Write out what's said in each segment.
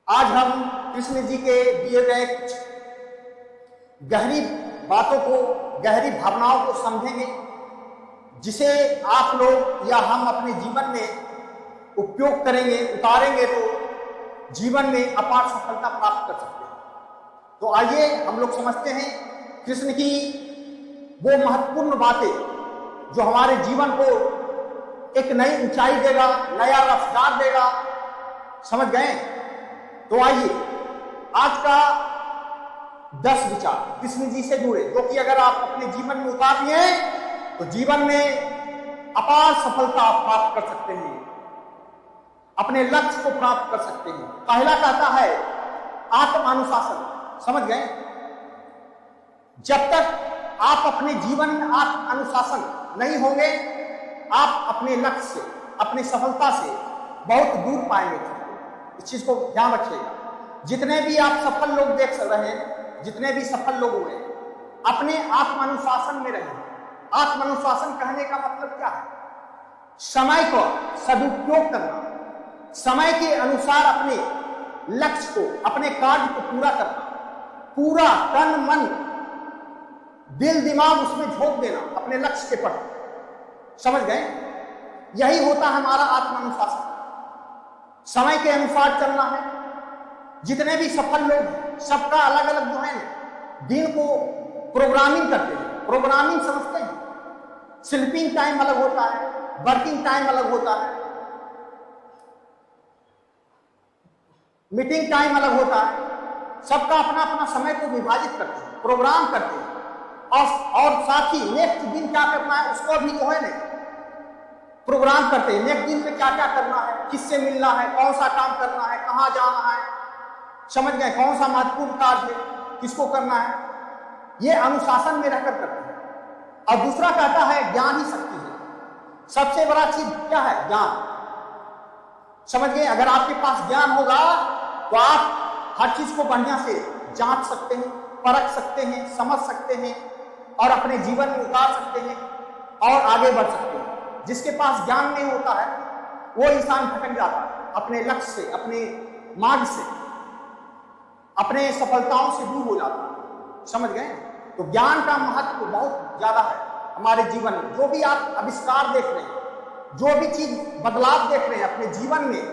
आज हम कृष्ण जी के दिए गए कुछ गहरी बातों को, गहरी भावनाओं को समझेंगे, जिसे आप लोग या हम अपने जीवन में उपयोग करेंगे, उतारेंगे तो जीवन में अपार सफलता प्राप्त कर सकते हैं। तो आइए हम लोग समझते हैं कृष्ण की वो महत्वपूर्ण बातें जो हमारे जीवन को एक नई ऊंचाई देगा, नया रफ्तार देगा। समझ गए? तो आइए आज का 10 विचार कृष्ण जी से जुड़े, जो कि अगर आप अपने जीवन में उतार लिए तो जीवन में अपार सफलता आप प्राप्त कर सकते हैं, अपने लक्ष्य को प्राप्त कर सकते हैं। पहला कहता है आत्मानुशासन। समझ गए? जब तक आप अपने जीवन में आत्म अनुशासन नहीं होंगे, आप अपने लक्ष्य से, अपनी सफलता से बहुत दूर पाएंगे। इस चीज को ध्यान रखिएगा। जितने भी आप सफल लोग देख रहे हैं, जितने भी सफल लोग हुए, अपने आत्मानुशासन में रहें। आत्मानुशासन कहने का मतलब क्या है? समय को सदुपयोग करना, समय के अनुसार अपने लक्ष्य को, अपने कार्य को पूरा करना, पूरा तन मन दिल दिमाग उसमें झोंक देना अपने लक्ष्य के प्रति। समझ गए? यही होता है हमारा आत्मानुशासन। समय के अनुसार चलना है। जितने भी सफल लोग हैं, सबका अलग अलग जो है ना, दिन को प्रोग्रामिंग करते हैं। प्रोग्रामिंग समझते हैं? स्लीपिंग टाइम अलग होता है, वर्किंग टाइम अलग होता है, मीटिंग टाइम अलग होता है। सबका अपना अपना समय को विभाजित करते हैं, प्रोग्राम करते हैं, और साथ ही नेक्स्ट दिन क्या करना है उसको भी जो है ना प्रोग्राम करते हैं। नेक्स्ट दिन में क्या क्या करना है, किससे मिलना है, कौन सा काम करना है, कहां जाना है। समझ गए? कौन सा महत्वपूर्ण कार्य है, किसको करना है, ये अनुशासन में रहकर करते हैं। और दूसरा कहता है ज्ञान ही शक्ति है। सबसे बड़ा चीज क्या है? ज्ञान। समझ गए? अगर आपके पास ज्ञान होगा तो आप हर चीज को बढ़िया से जांच सकते हैं, परख सकते हैं, समझ सकते हैं और अपने जीवन में उतार सकते हैं और आगे बढ़ सकते हैं। जिसके पास ज्ञान नहीं होता है वो इंसान भटक जाता है अपने लक्ष्य से, अपने मार्ग से, अपने सफलताओं से दूर हो जाता है। समझ गए? तो ज्ञान का महत्व बहुत ज्यादा है हमारे जीवन में। जो भी आप आविष्कार देख रहे हैं, जो भी चीज बदलाव देख रहे हैं अपने जीवन में,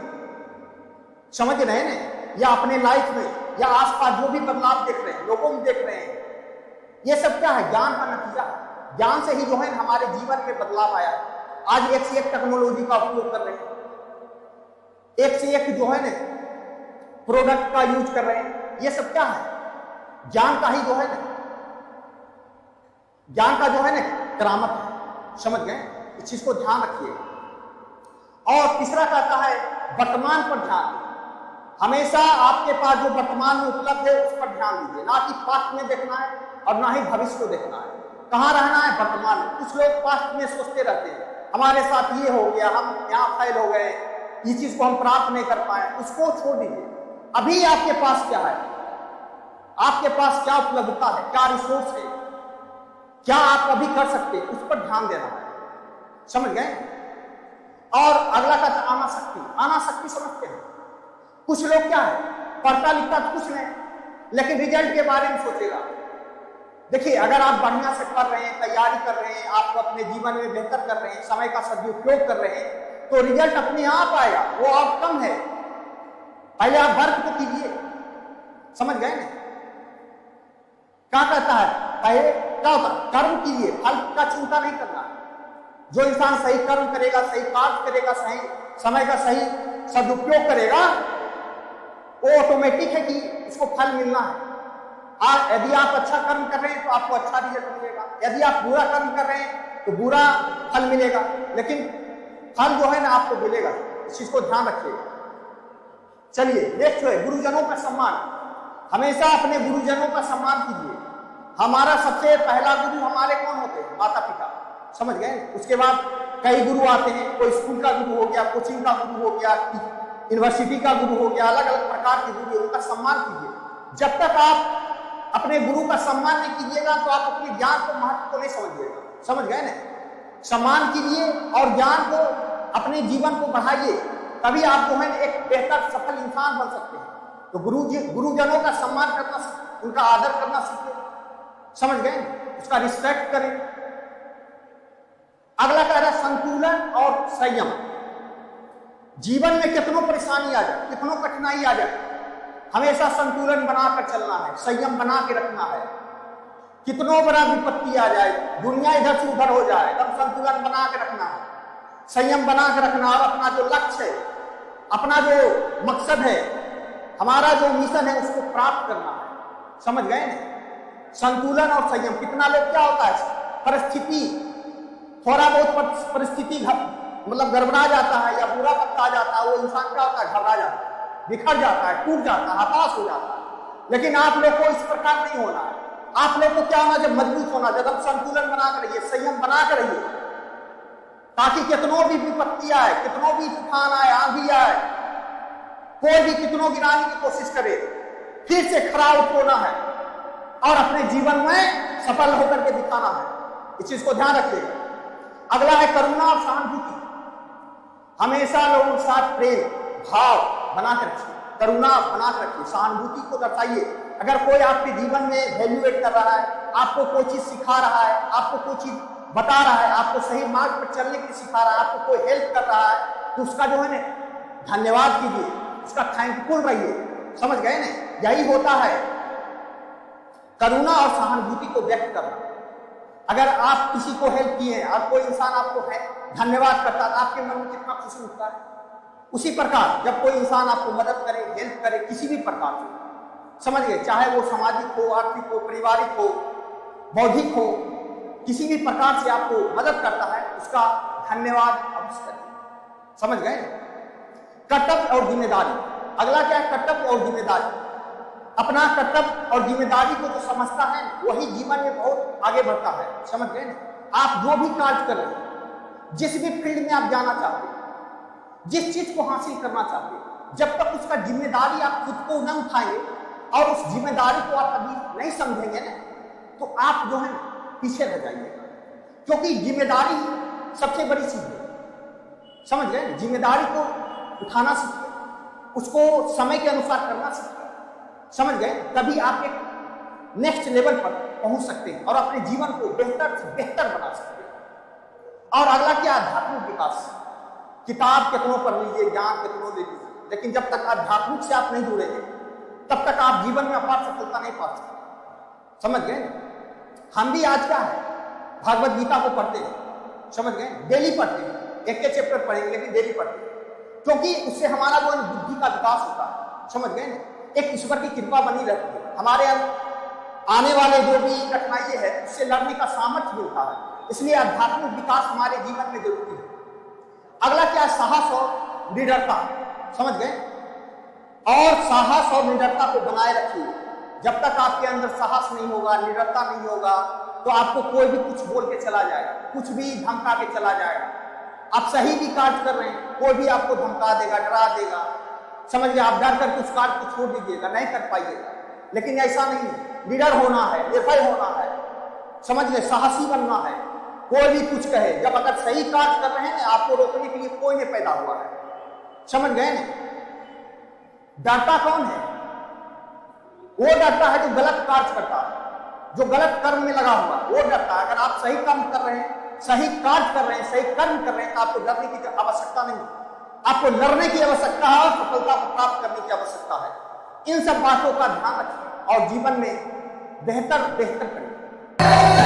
समझ रहे हैं ना, या अपने लाइफ में या आसपास जो भी बदलाव देख रहे हैं, लोगों में देख रहे हैं, ये सब क्या है? ज्ञान का नतीजा है। ज्ञान से ही जो है हमारे जीवन में बदलाव आया है। आज एक से एक टेक्नोलॉजी का उपयोग कर रहे हैं, एक से एक जो है ना प्रोडक्ट का यूज कर रहे हैं। ये सब क्या है? ज्ञान का ही जो है ना, ज्ञान का जो है ना करामत है। समझ गए? इस चीज को ध्यान रखिए। और तीसरा कहता है वर्तमान पर ध्यान। हमेशा आपके पास जो वर्तमान में उपलब्ध है उस पर ध्यान दीजिए, ना कि पास्ट में देखना है और ना ही भविष्य को देखना है। कहाँ रहना है? वर्तमान में। कुछ लोग पास्ट में सोचते रहते हैं, हमारे साथ ये हो गया, हम यहाँ फेल हो गए, ये चीज को हम प्राप्त नहीं कर पाए। उसको छोड़ दीजिए। अभी आपके पास क्या है? आपके पास क्या उपलब्धता है, क्या रिसोर्स है, क्या आप अभी कर सकते हैं, उस पर ध्यान देना है। समझ गए? और अगला का आना शक्ति। आना शक्ति समझते हैं? कुछ लोग क्या है, पढ़ता लिखता कुछ नहीं, लेकिन रिजल्ट के बारे में सोचेगा। देखिए, अगर आप बढ़िया से कर रहे हैं, तैयारी कर रहे हैं, आप अपने जीवन में बेहतर कर रहे हैं, समय का सदुपयोग कर रहे हैं, तो रिजल्ट अपने आप आएगा। वो आउटकम है। पहले आप वर्क को कीजिए। समझ गए ना? क्या कहता है? पहले क्या होता है? कर्म कीजिए, फल का चिंता नहीं करना। जो इंसान सही कर्म करेगा, सही कार्य करेगा, सही समय का सही सदुपयोग करेगा, वो ऑटोमेटिक है कि उसको फल मिलना है। यदि आप अच्छा कर्म कर रहे हैं तो आपको अच्छा रिजल्ट मिलेगा, यदि आप बुरा कर्म कर रहे हैं तो बुरा फल मिलेगा, लेकिन फल जो है ना आपको मिलेगा। इस चीज को ध्यान रखिएगा। चलिए नेक्स्ट है गुरुजनों का सम्मान। हमेशा अपने गुरुजनों का सम्मान कीजिए। हमारा सबसे पहला गुरु हमारे कौन होते हैं? माता पिता। समझ गए? उसके बाद कई गुरु आते हैं। कोई स्कूल का गुरु हो गया, कोचिंग का गुरु हो गया, यूनिवर्सिटी का गुरु हो गया, अलग अलग प्रकार के गुरु, उनका सम्मान कीजिए। जब तक आप अपने गुरु का सम्मान नहीं कीजिएगा तो आप अपने ज्ञान को महत्व को नहीं समझिएगा। समझ गए ना? सम्मान कीजिए और ज्ञान को, अपने जीवन को बढ़ाइए, तभी आप जो है एक बेहतर सफल इंसान बन सकते हैं। तो गुरुजनों का सम्मान करना सीखें, उनका आदर करना सीखें, समझ गए, उसका रिस्पेक्ट करें। अगला कह रहा है संतुलन और संयम। जीवन में कितनों परेशानी आ जाए, कितनों कठिनाई आ जाए, हमेशा संतुलन बनाकर चलना है, संयम बना के रखना है। कितनों बड़ा विपत्ति आ जाए, दुनिया इधर से उधर हो जाए, तब संतुलन बना के रखना है, संयम बना के रखना। और अपना जो लक्ष्य है, अपना जो मकसद है, हमारा जो मिशन है, उसको प्राप्त करना है। समझ गए ना? संतुलन और संयम। कितना लोग क्या होता है, परिस्थिति, थोड़ा बहुत परिस्थिति मतलब गड़बड़ा जाता है या बुरा वक्त आ जाता है, वो इंसान क्या होता है, घबरा जाता है, बिखर जाता है, टूट जाता है, हताश हो जाता है। लेकिन आप लोग को इस प्रकार नहीं होना है। आप लोग को क्या होना, जब मजबूत होना, जब हम संतुलन बना कर रहिए, संयम बना कर रहिए, ताकि कितनों भी विपत्ति आए, कितनों भी तूफान आए, आंधी आए, कोई भी कितनों गिराने की कोशिश करे, फिर से खड़ा उठना है और अपने जीवन में सफल होकर के दिखाना है। इस चीज को ध्यान रखिएगा। अगला है करुणा और सहानुभूति। हमेशा लोगों के साथ प्रेम भाव बनाकर रखिए, करुणा बनाकर रखिए, सहानुभूति को दर्शाइए। अगर कोई आपके जीवन में वैल्यूएट कर रहा है, आपको कोई चीज सिखा रहा है, आपको कोई चीज बता रहा है, आपको सही मार्ग पर चलने के लिए सिखा रहा है, आपको कोई हेल्प कर रहा है, तो उसका जो है ना धन्यवाद कीजिए, उसका थैंकफुल रहिए। समझ गए ना? यही होता है करुणा और सहानुभूति को व्यक्त करना। अगर आप किसी को हेल्प किए और कोई इंसान आपको धन्यवाद करता है, आपके मन में कितना खुशी उठता है। उसी प्रकार जब कोई इंसान आपको मदद करे, हेल्प करे, किसी भी प्रकार से, समझ गए, चाहे वो सामाजिक हो, आर्थिक हो, पारिवारिक हो, बौद्धिक हो, किसी भी प्रकार से आपको मदद करता है, उसका धन्यवाद अवश्य करें। समझ गए? कर्तव्य और जिम्मेदारी। अगला क्या है, कर्तव्य और जिम्मेदारी। अपना कर्तव्य और जिम्मेदारी को जो समझता है, वही जीवन में बहुत आगे बढ़ता है। समझ गए ना? आप जो भी कार्य कर रहे हैं, जिस भी फील्ड में आप जाना चाहते हैं, जिस चीज को हासिल करना चाहते हैं, जब तक उसका जिम्मेदारी आप खुद को न उठाएंगे और उस जिम्मेदारी को आप कभी नहीं समझेंगे ना, तो आप जो है पीछे रह जाइएगा। क्योंकि जिम्मेदारी सबसे बड़ी चीज है। समझ गए? जिम्मेदारी को उठाना सीखिए, उसको समय के अनुसार करना सीखिए। समझ गए? तभी आप एक नेक्स्ट लेवल पर पहुंच सकते हैं और अपने जीवन को बेहतर से बेहतर बना सकते हैं। और अगला क्या, आध्यात्मिक विकास। किताब कितनों पढ़ लीजिए, ज्ञान कितनों ले लीजिए, लेकिन जब तक आध्यात्मिक से आप नहीं जुड़ेंगे, तब तक आप जीवन में अपार सफलता नहीं पा सकते। समझ गए? हम भी आज क्या है, भागवत गीता को पढ़ते हैं। समझ गए? डेली पढ़ते हैं, एक चैप्टर पढ़ेंगे लेकिन डेली पढ़ते हैं, क्योंकि उससे हमारा जो बुद्धि का विकास होता है। समझ गए ना? एक ईश्वर की कृपा बनी रहती है, हमारे आने वाले जो भी कठिनाइयां है, उससे लड़ने का सामर्थ्य मिलता है। इसलिए आध्यात्मिक विकास हमारे जीवन में जरूरी है। अगला क्या है, साहस और निडरता। समझ गए? और साहस और निडरता को बनाए रखिए। जब तक आपके अंदर साहस नहीं होगा, निडरता नहीं होगा, तो आपको कोई भी कुछ बोल के चला जाएगा, कुछ भी धमका के चला जाएगा। आप सही भी कार्य कर रहे हैं, कोई भी आपको धमका देगा, डरा देगा। समझ गए? आप डर करके उस कार्य को छोड़ दीजिएगा, नहीं कर पाइएगा। लेकिन ऐसा नहीं, निडर होना है, निर्भय होना है। समझ गए? साहसी बनना है। कोई भी कुछ कहे, जब अगर सही कार्य कर रहे हैं, आपको रोकने के लिए कोई नहीं पैदा हुआ है। समझ गए ना? डरता कौन है? वो डरता है जो गलत कार्य करता है, जो गलत कर्म में लगा हुआ, वो डरता है। अगर आप सही काम कर रहे हैं, सही कार्य कर रहे हैं, सही कर्म कर रहे हैं, तो आपको डरने की आवश्यकता नहीं, आपको लड़ने की आवश्यकता है और सफलता को प्राप्त करने की आवश्यकता है। इन सब बातों का ध्यान रखें और जीवन में बेहतर करें।